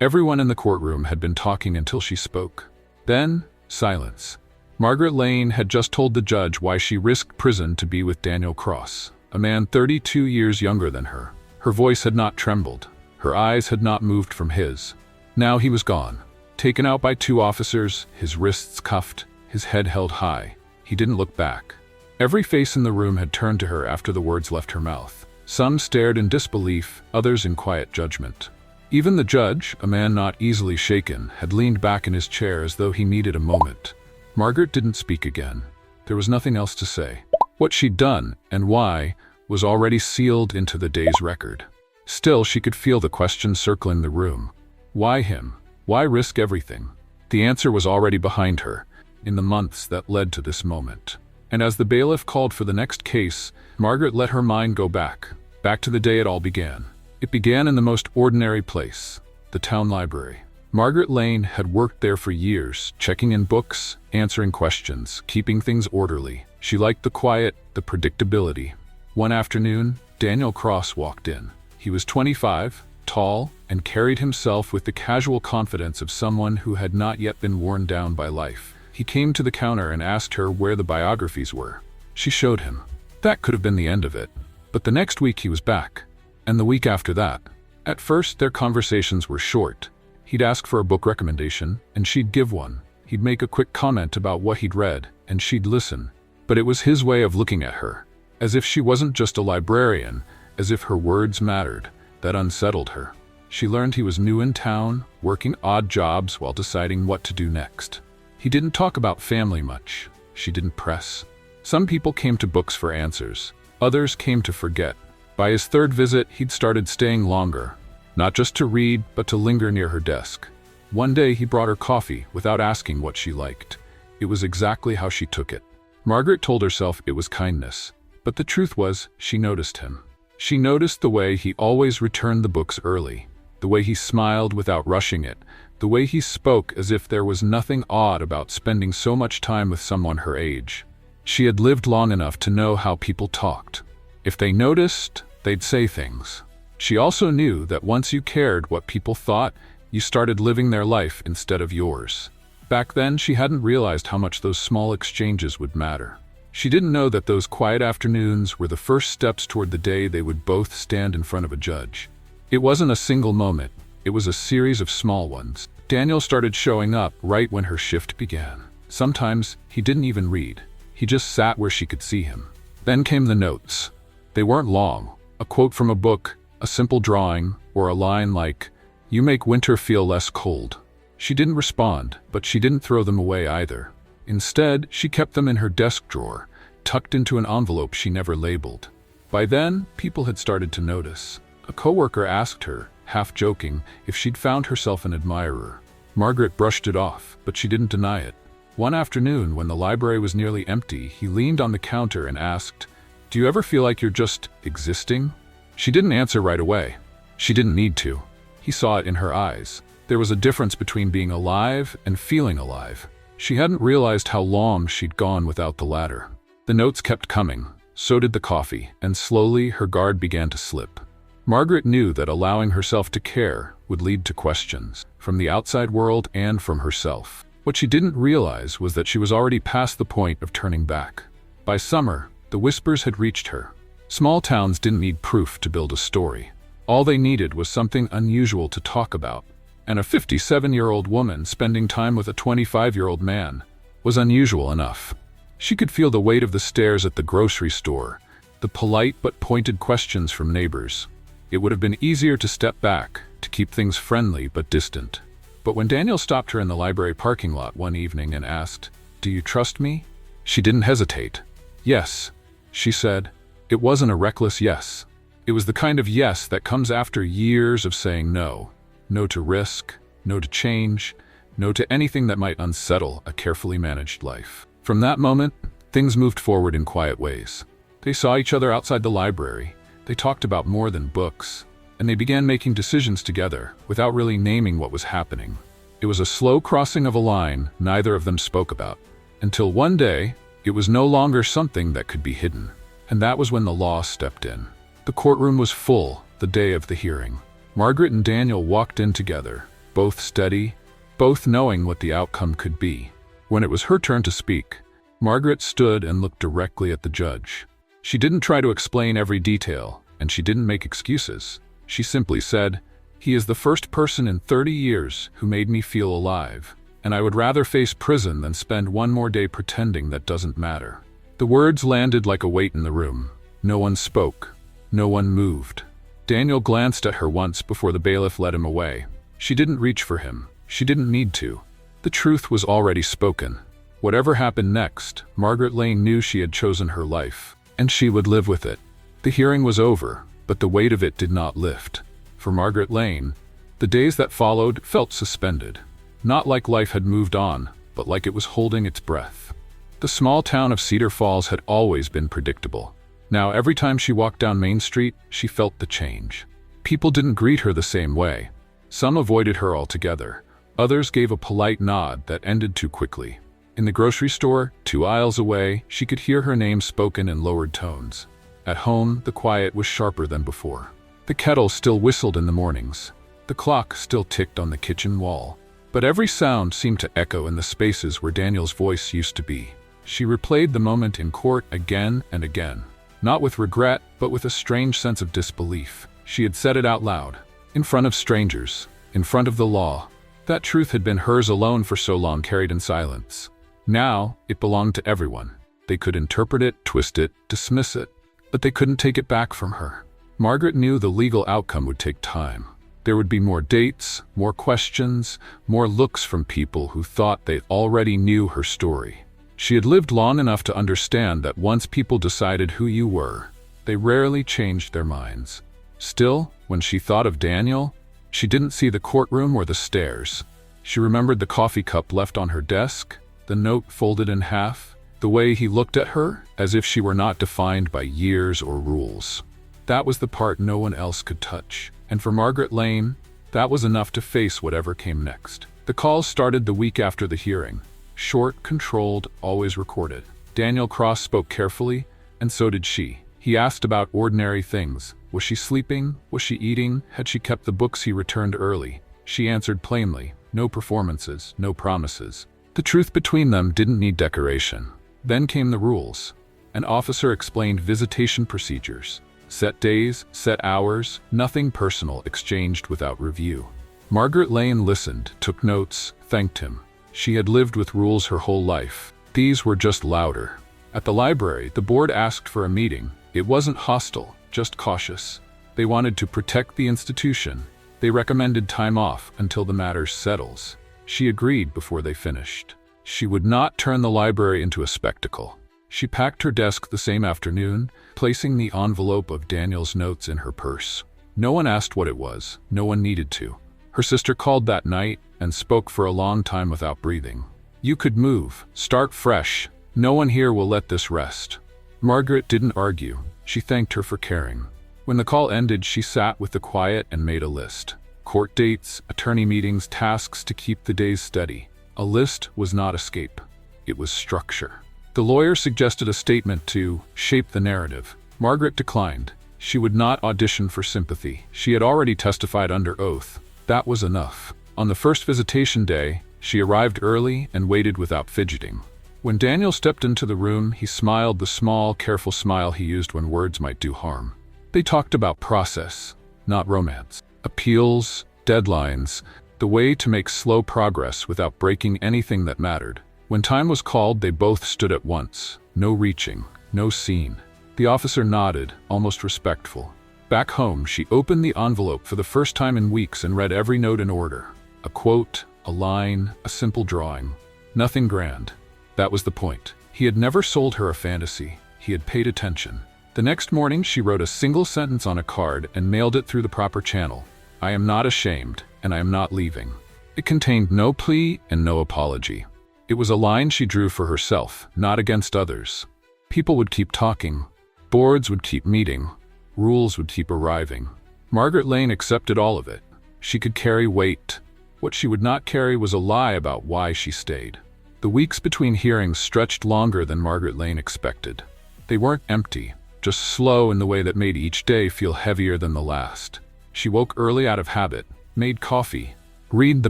Everyone in the courtroom had been talking until she spoke. Then, silence. Margaret Lane had just told the judge why she risked prison to be with Daniel Cross, a man 32 years younger than her. Her voice had not trembled. Her eyes had not moved from his. Now he was gone, taken out by 2 officers, his wrists cuffed, his head held high. He didn't look back. Every face in the room had turned to her after the words left her mouth. Some stared in disbelief, others in quiet judgment. Even the judge, a man not easily shaken, had leaned back in his chair as though he needed a moment. Margaret didn't speak again. There was nothing else to say. What she'd done, and why, was already sealed into the day's record. Still, she could feel the question circling the room. Why him? Why risk everything? The answer was already behind her, in the months that led to this moment. And as the bailiff called for the next case, Margaret let her mind go back to the day it all began. It began in the most ordinary place, the town library. Margaret Lane had worked there for years, checking in books, answering questions, keeping things orderly. She liked the quiet, the predictability. One afternoon, Daniel Cross walked in. He was 25, tall, and carried himself with the casual confidence of someone who had not yet been worn down by life. He came to the counter and asked her where the biographies were. She showed him. That could have been the end of it. But the next week he was back. And the week after that. At first, their conversations were short. He'd ask for a book recommendation, and she'd give one. He'd make a quick comment about what he'd read, and she'd listen. But it was his way of looking at her, as if she wasn't just a librarian, as if her words mattered. That unsettled her. She learned he was new in town, working odd jobs while deciding what to do next. He didn't talk about family much. She didn't press. Some people came to books for answers. Others came to forget. By his 3rd visit, he'd started staying longer, not just to read, but to linger near her desk. One day, he brought her coffee without asking what she liked. It was exactly how she took it. Margaret told herself it was kindness, but the truth was, she noticed him. She noticed the way he always returned the books early, the way he smiled without rushing it, the way he spoke as if there was nothing odd about spending so much time with someone her age. She had lived long enough to know how people talked. If they noticed, they'd say things. She also knew that once you cared what people thought, you started living their life instead of yours. Back then, she hadn't realized how much those small exchanges would matter. She didn't know that those quiet afternoons were the first steps toward the day they would both stand in front of a judge. It wasn't a single moment. It was a series of small ones. Daniel started showing up right when her shift began. Sometimes, he didn't even read. He just sat where she could see him. Then came the notes. They weren't long. A quote from a book, a simple drawing, or a line like, "You make winter feel less cold." She didn't respond, but she didn't throw them away either. Instead, she kept them in her desk drawer, tucked into an envelope she never labeled. By then, people had started to notice. A coworker asked her, half joking, if she'd found herself an admirer. Margaret brushed it off, but she didn't deny it. One afternoon, when the library was nearly empty, he leaned on the counter and asked, "Do you ever feel like you're just existing?" She didn't answer right away. She didn't need to. He saw it in her eyes. There was a difference between being alive and feeling alive. She hadn't realized how long she'd gone without the latter. The notes kept coming. So did the coffee, and slowly her guard began to slip. Margaret knew that allowing herself to care would lead to questions, from the outside world and from herself. What she didn't realize was that she was already past the point of turning back. By summer, the whispers had reached her. Small towns didn't need proof to build a story. All they needed was something unusual to talk about. And a 57-year-old woman spending time with a 25-year-old man was unusual enough. She could feel the weight of the stares at the grocery store, the polite but pointed questions from neighbors. It would have been easier to step back, to keep things friendly but distant. But when Daniel stopped her in the library parking lot one evening and asked, "Do you trust me?" she didn't hesitate. "Yes," she said. It wasn't a reckless yes. It was the kind of yes that comes after years of saying no. No to risk, no to change, no to anything that might unsettle a carefully managed life. From that moment, things moved forward in quiet ways. They saw each other outside the library. They talked about more than books. And they began making decisions together, without really naming what was happening. It was a slow crossing of a line neither of them spoke about. Until one day, it was no longer something that could be hidden. And that was when the law stepped in. The courtroom was full, the day of the hearing. Margaret and Daniel walked in together. both steady, both knowing what the outcome could be. When it was her turn to speak, Margaret stood and looked directly at the judge. She didn't try to explain every detail, and she didn't make excuses. She simply said, "He is the first person in 30 years who made me feel alive, and I would rather face prison than spend one more day pretending that doesn't matter." The words landed like a weight in the room. No one spoke. No one moved. Daniel glanced at her once before the bailiff led him away. She didn't reach for him. She didn't need to. The truth was already spoken. Whatever happened next, Margaret Lane knew she had chosen her life, and she would live with it. The hearing was over, but the weight of it did not lift. For Margaret Lane, the days that followed felt suspended. Not like life had moved on, but like it was holding its breath. The small town of Cedar Falls had always been predictable. Now every time she walked down Main Street, she felt the change. People didn't greet her the same way. Some avoided her altogether. Others gave a polite nod that ended too quickly. In the grocery store, 2 aisles away, she could hear her name spoken in lowered tones. At home, the quiet was sharper than before. The kettle still whistled in the mornings. The clock still ticked on the kitchen wall. But every sound seemed to echo in the spaces where Daniel's voice used to be. She replayed the moment in court again and again. Not with regret, but with a strange sense of disbelief. She had said it out loud, in front of strangers, in front of the law. That truth had been hers alone for so long, carried in silence. Now, it belonged to everyone. They could interpret it, twist it, dismiss it, but they couldn't take it back from her. Margaret knew the legal outcome would take time. There would be more dates, more questions, more looks from people who thought they already knew her story. She had lived long enough to understand that once people decided who you were, they rarely changed their minds. Still, when she thought of Daniel, she didn't see the courtroom or the stairs. She remembered the coffee cup left on her desk, the note folded in half, the way he looked at her as if she were not defined by years or rules. That was the part no one else could touch. And for Margaret Lane, that was enough to face whatever came next. The calls started the week after the hearing. Short, controlled, always recorded. Daniel Cross spoke carefully, and so did she. He asked about ordinary things. Was she sleeping? Was she eating? Had she kept the books he returned early? She answered plainly. No performances, no promises. The truth between them didn't need decoration. Then came the rules. An officer explained visitation procedures. Set days, set hours, nothing personal exchanged without review. Margaret Lane listened, took notes, thanked him. She had lived with rules her whole life. These were just louder. At the library, the board asked for a meeting. It wasn't hostile, just cautious. They wanted to protect the institution. They recommended time off until the matter settles. She agreed before they finished. She would not turn the library into a spectacle. She packed her desk the same afternoon, placing the envelope of Daniel's notes in her purse. No one asked what it was. No one needed to. Her sister called that night and spoke for a long time without breathing. "You could move, start fresh. No one here will let this rest." Margaret didn't argue. She thanked her for caring. When the call ended, she sat with the quiet and made a list. Court dates, attorney meetings, tasks to keep the days steady. A list was not escape. It was structure. The lawyer suggested a statement to shape the narrative. Margaret declined. She would not audition for sympathy. She had already testified under oath. That was enough. On the first visitation day, she arrived early and waited without fidgeting. When Daniel stepped into the room, he smiled the small, careful smile he used when words might do harm. They talked about process, not romance. Appeals, deadlines, the way to make slow progress without breaking anything that mattered. When time was called, they both stood at once. No reaching, no scene. The officer nodded, almost respectful. Back home, she opened the envelope for the first time in weeks and read every note in order. A quote, a line, a simple drawing. Nothing grand. That was the point. He had never sold her a fantasy. He had paid attention. The next morning, she wrote a single sentence on a card and mailed it through the proper channel. "I am not ashamed, and I am not leaving." It contained no plea and no apology. It was a line she drew for herself, not against others. People would keep talking. Boards would keep meeting. Rules would keep arriving. Margaret Lane accepted all of it. She could carry weight. What she would not carry was a lie about why she stayed. The weeks between hearings stretched longer than Margaret Lane expected. They weren't empty, just slow in the way that made each day feel heavier than the last. She woke early out of habit, made coffee, Read the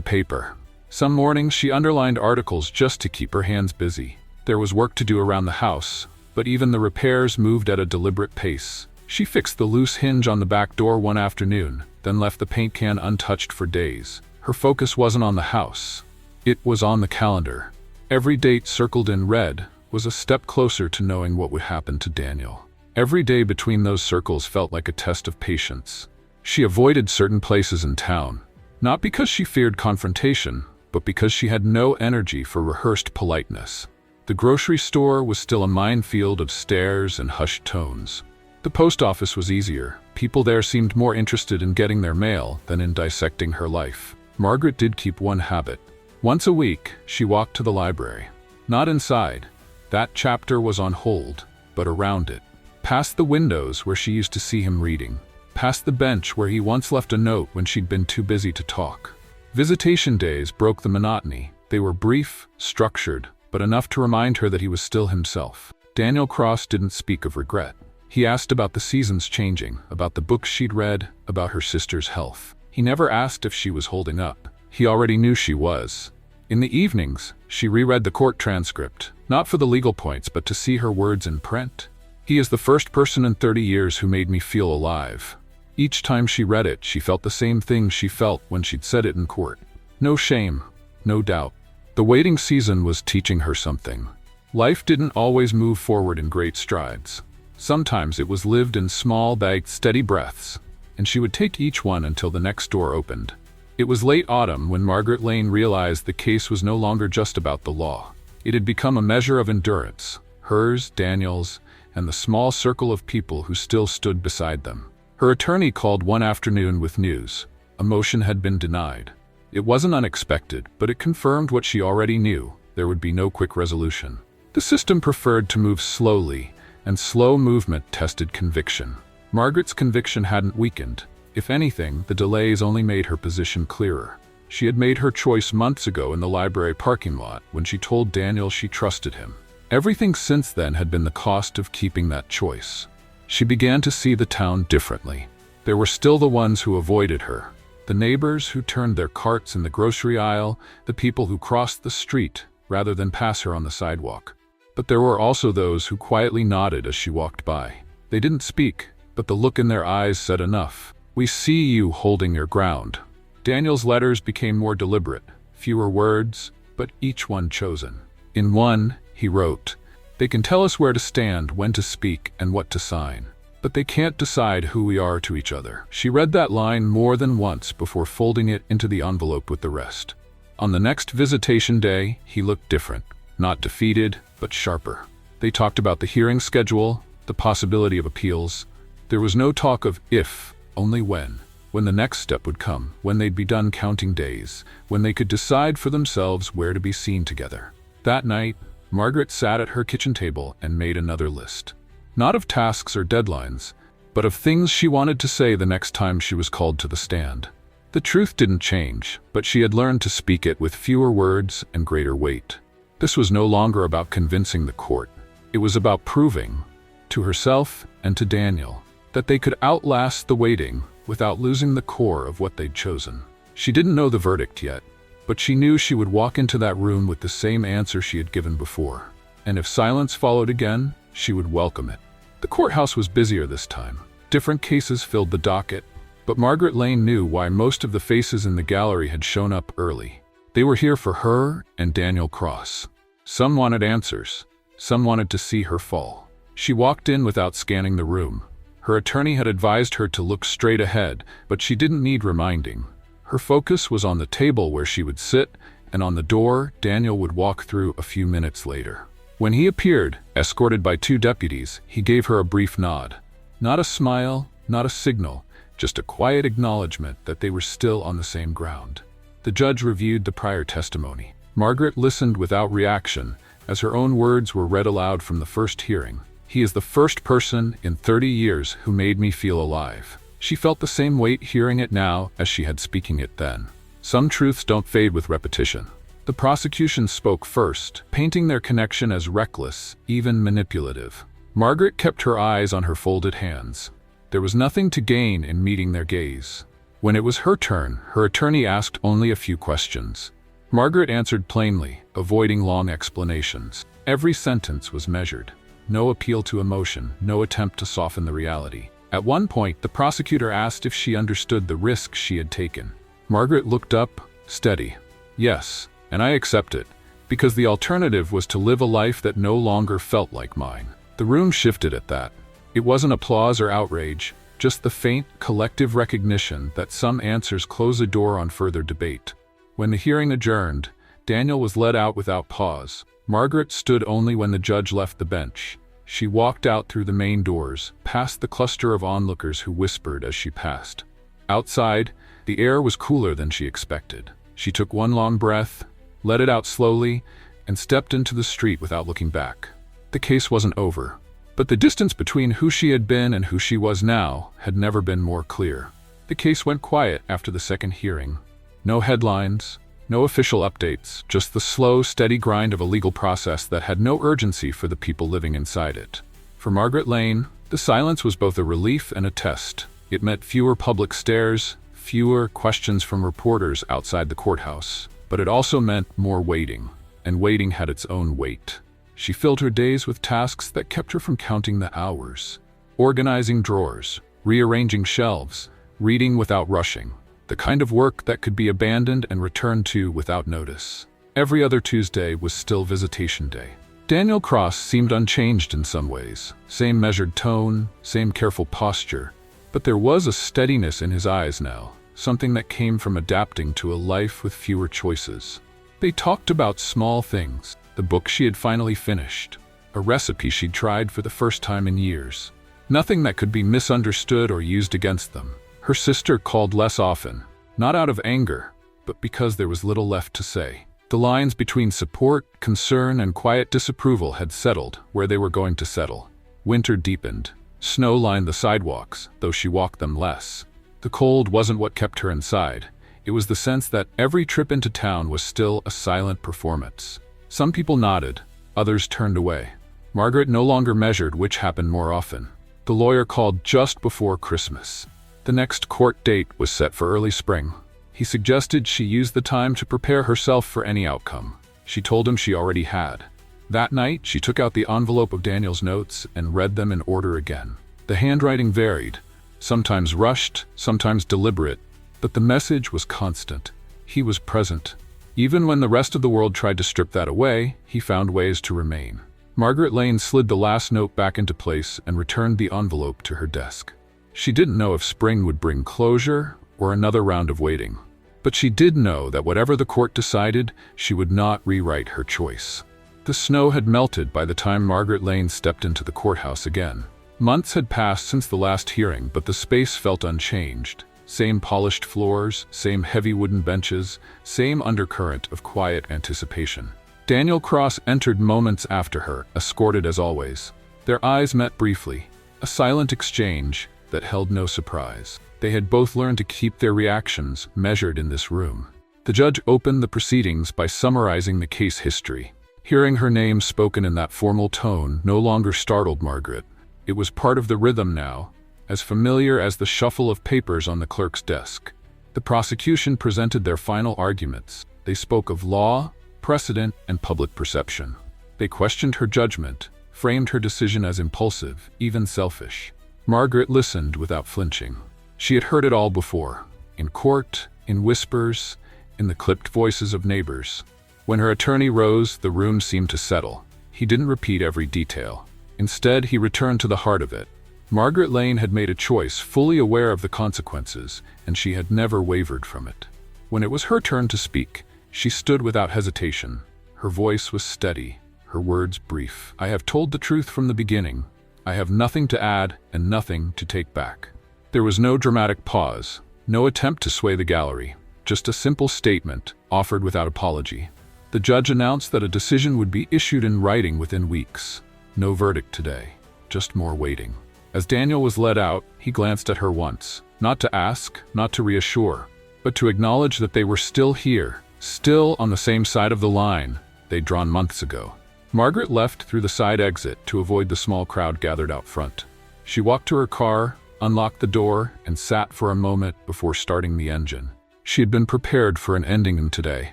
paper. Some mornings she underlined articles just to keep her hands busy. There was work to do around the house, but even the repairs moved at a deliberate pace. She fixed the loose hinge on the back door one afternoon, then left the paint can untouched for days. Her focus wasn't on the house. It was on the calendar. Every date circled in red was a step closer to knowing what would happen to Daniel. Every day between those circles felt like a test of patience. She avoided certain places in town, not because she feared confrontation, but because she had no energy for rehearsed politeness. The grocery store was still a minefield of stares and hushed tones. The post office was easier. People there seemed more interested in getting their mail than in dissecting her life. Margaret did keep one habit. Once a week, she walked to the library. Not inside. That chapter was on hold, but around it. Past the windows where she used to see him reading. Past the bench where he once left a note when she'd been too busy to talk. Visitation days broke the monotony. They were brief, structured, but enough to remind her that he was still himself. Daniel Cross didn't speak of regret. He asked about the seasons changing, about the books she'd read, about her sister's health. He never asked if she was holding up. He already knew she was. In the evenings, she reread the court transcript, not for the legal points, but to see her words in print. He is the first person in 30 years who made me feel alive. Each time she read it, she felt the same thing she felt when she'd said it in court. No shame, no doubt. The waiting season was teaching her something. Life didn't always move forward in great strides. Sometimes it was lived in small, bagged, steady breaths, and she would take each one until the next door opened. It was late autumn when Margaret Lane realized the case was no longer just about the law. It had become a measure of endurance, hers, Daniel's, and the small circle of people who still stood beside them. Her attorney called one afternoon with news. A motion had been denied. It wasn't unexpected, but it confirmed what she already knew. There would be no quick resolution. The system preferred to move slowly, and slow movement tested conviction. Margaret's conviction hadn't weakened. If anything, the delays only made her position clearer. She had made her choice months ago in the library parking lot when she told Daniel she trusted him. Everything since then had been the cost of keeping that choice. She began to see the town differently. There were still the ones who avoided her, the neighbors who turned their carts in the grocery aisle, the people who crossed the street rather than pass her on the sidewalk. But there were also those who quietly nodded as she walked by. They didn't speak, but the look in their eyes said enough. "We see you holding your ground." Daniel's letters became more deliberate, fewer words, but each one chosen. In one, he wrote, "They can tell us where to stand, when to speak, and what to sign, but they can't decide who we are to each other." She read that line more than once before folding it into the envelope with the rest. On the next visitation day, he looked different, not defeated, but sharper. They talked about the hearing schedule, the possibility of appeals. There was no talk of if, only when the next step would come, when they'd be done counting days, when they could decide for themselves where to be seen together. That night, Margaret sat at her kitchen table and made another list. Not of tasks or deadlines, but of things she wanted to say the next time she was called to the stand. The truth didn't change, but she had learned to speak it with fewer words and greater weight. This was no longer about convincing the court. It was about proving, to herself and to Daniel, that they could outlast the waiting without losing the core of what they'd chosen. She didn't know the verdict yet, but she knew she would walk into that room with the same answer she had given before. And if silence followed again, she would welcome it. The courthouse was busier this time. Different cases filled the docket, but Margaret Lane knew why most of the faces in the gallery had shown up early. They were here for her and Daniel Cross. Some wanted answers. Some wanted to see her fall. She walked in without scanning the room. Her attorney had advised her to look straight ahead, but she didn't need reminding. Her focus was on the table where she would sit, and on the door Daniel would walk through a few minutes later. When he appeared, escorted by 2 deputies, he gave her a brief nod. Not a smile, not a signal, just a quiet acknowledgement that they were still on the same ground. The judge reviewed the prior testimony. Margaret listened without reaction, as her own words were read aloud from the first hearing. "He is the first person in 30 years who made me feel alive." She felt the same weight hearing it now as she had speaking it then. Some truths don't fade with repetition. The prosecution spoke first, painting their connection as reckless, even manipulative. Margaret kept her eyes on her folded hands. There was nothing to gain in meeting their gaze. When it was her turn, her attorney asked only a few questions. Margaret answered plainly, avoiding long explanations. Every sentence was measured. No appeal to emotion, no attempt to soften the reality. At one point, the prosecutor asked if she understood the risk she had taken. Margaret looked up, steady. Yes, and I accept it, because the alternative was to live a life that no longer felt like mine. The room shifted at that. It wasn't applause or outrage, just the faint, collective recognition that some answers close a door on further debate. When the hearing adjourned, Daniel was led out without pause. Margaret stood only when the judge left the bench. She walked out through the main doors, past the cluster of onlookers who whispered as she passed. Outside, the air was cooler than she expected. She took one long breath, let it out slowly, and stepped into the street without looking back. The case wasn't over, but the distance between who she had been and who she was now had never been more clear. The case went quiet after the second hearing. No headlines, no official updates, just the slow, steady grind of a legal process that had no urgency for the people living inside it. For Margaret Lane, the silence was both a relief and a test. It meant fewer public stares, fewer questions from reporters outside the courthouse. But it also meant more waiting, and waiting had its own weight. She filled her days with tasks that kept her from counting the hours. Organizing drawers, rearranging shelves, reading without rushing. The kind of work that could be abandoned and returned to without notice. Every other Tuesday was still visitation day. Daniel Cross seemed unchanged in some ways. Same measured tone, same careful posture. But there was a steadiness in his eyes now, something that came from adapting to a life with fewer choices. They talked about small things, the book she had finally finished, a recipe she'd tried for the first time in years. Nothing that could be misunderstood or used against them. Her sister called less often, not out of anger, but because there was little left to say. The lines between support, concern, and quiet disapproval had settled where they were going to settle. Winter deepened. Snow lined the sidewalks, though she walked them less. The cold wasn't what kept her inside. It was the sense that every trip into town was still a silent performance. Some people nodded, others turned away. Margaret no longer measured which happened more often. The lawyer called just before Christmas. The next court date was set for early spring. He suggested she use the time to prepare herself for any outcome. She told him she already had. That night, she took out the envelope of Daniel's notes and read them in order again. The handwriting varied, sometimes rushed, sometimes deliberate, but the message was constant. He was present. Even when the rest of the world tried to strip that away, he found ways to remain. Margaret Lane slid the last note back into place and returned the envelope to her desk. She didn't know if spring would bring closure or another round of waiting. But she did know that whatever the court decided, she would not rewrite her choice. The snow had melted by the time Margaret Lane stepped into the courthouse again. Months had passed since the last hearing, but the space felt unchanged. Same polished floors, same heavy wooden benches, same undercurrent of quiet anticipation. Daniel Cross entered moments after her, escorted as always. Their eyes met briefly, a silent exchange that held no surprise. They had both learned to keep their reactions measured in this room. The judge opened the proceedings by summarizing the case history. Hearing her name spoken in that formal tone no longer startled Margaret. It was part of the rhythm now, as familiar as the shuffle of papers on the clerk's desk. The prosecution presented their final arguments. They spoke of law, precedent, and public perception. They questioned her judgment, framed her decision as impulsive, even selfish. Margaret listened without flinching. She had heard it all before, in court, in whispers, in the clipped voices of neighbors. When her attorney rose, the room seemed to settle. He didn't repeat every detail. Instead, he returned to the heart of it. Margaret Lane had made a choice, fully aware of the consequences, and she had never wavered from it. When it was her turn to speak, she stood without hesitation. Her voice was steady, her words brief. I have told the truth from the beginning. I have nothing to add and nothing to take back. There was no dramatic pause, no attempt to sway the gallery, just a simple statement, offered without apology. The judge announced that a decision would be issued in writing within weeks. No verdict today, just more waiting. As Daniel was led out, he glanced at her once, not to ask, not to reassure, but to acknowledge that they were still here, still on the same side of the line they'd drawn months ago. Margaret left through the side exit to avoid the small crowd gathered out front. She walked to her car, unlocked the door, and sat for a moment before starting the engine. She had been prepared for an ending today.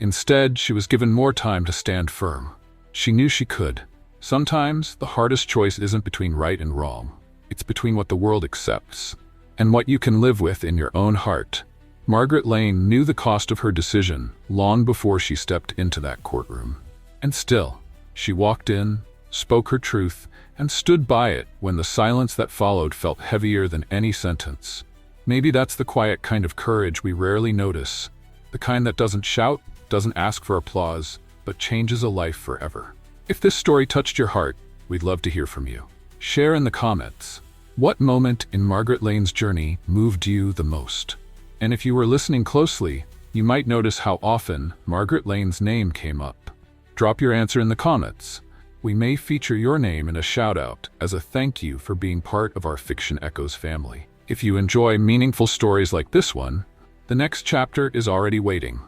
Instead, she was given more time to stand firm. She knew she could. Sometimes, the hardest choice isn't between right and wrong. It's between what the world accepts and what you can live with in your own heart. Margaret Lane knew the cost of her decision long before she stepped into that courtroom. And still, she walked in, spoke her truth, and stood by it when the silence that followed felt heavier than any sentence. Maybe that's the quiet kind of courage we rarely notice, the kind that doesn't shout, doesn't ask for applause, but changes a life forever. If this story touched your heart, we'd love to hear from you. Share in the comments. What moment in Margaret Lane's journey moved you the most? And if you were listening closely, you might notice how often Margaret Lane's name came up. Drop your answer in the comments. We may feature your name in a shout-out as a thank you for being part of our Fiction Echoes family. If you enjoy meaningful stories like this one, the next chapter is already waiting.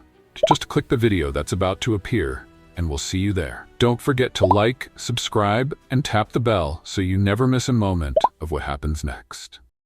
Just click the video that's about to appear, and we'll see you there. Don't forget to like, subscribe, and tap the bell so you never miss a moment of what happens next.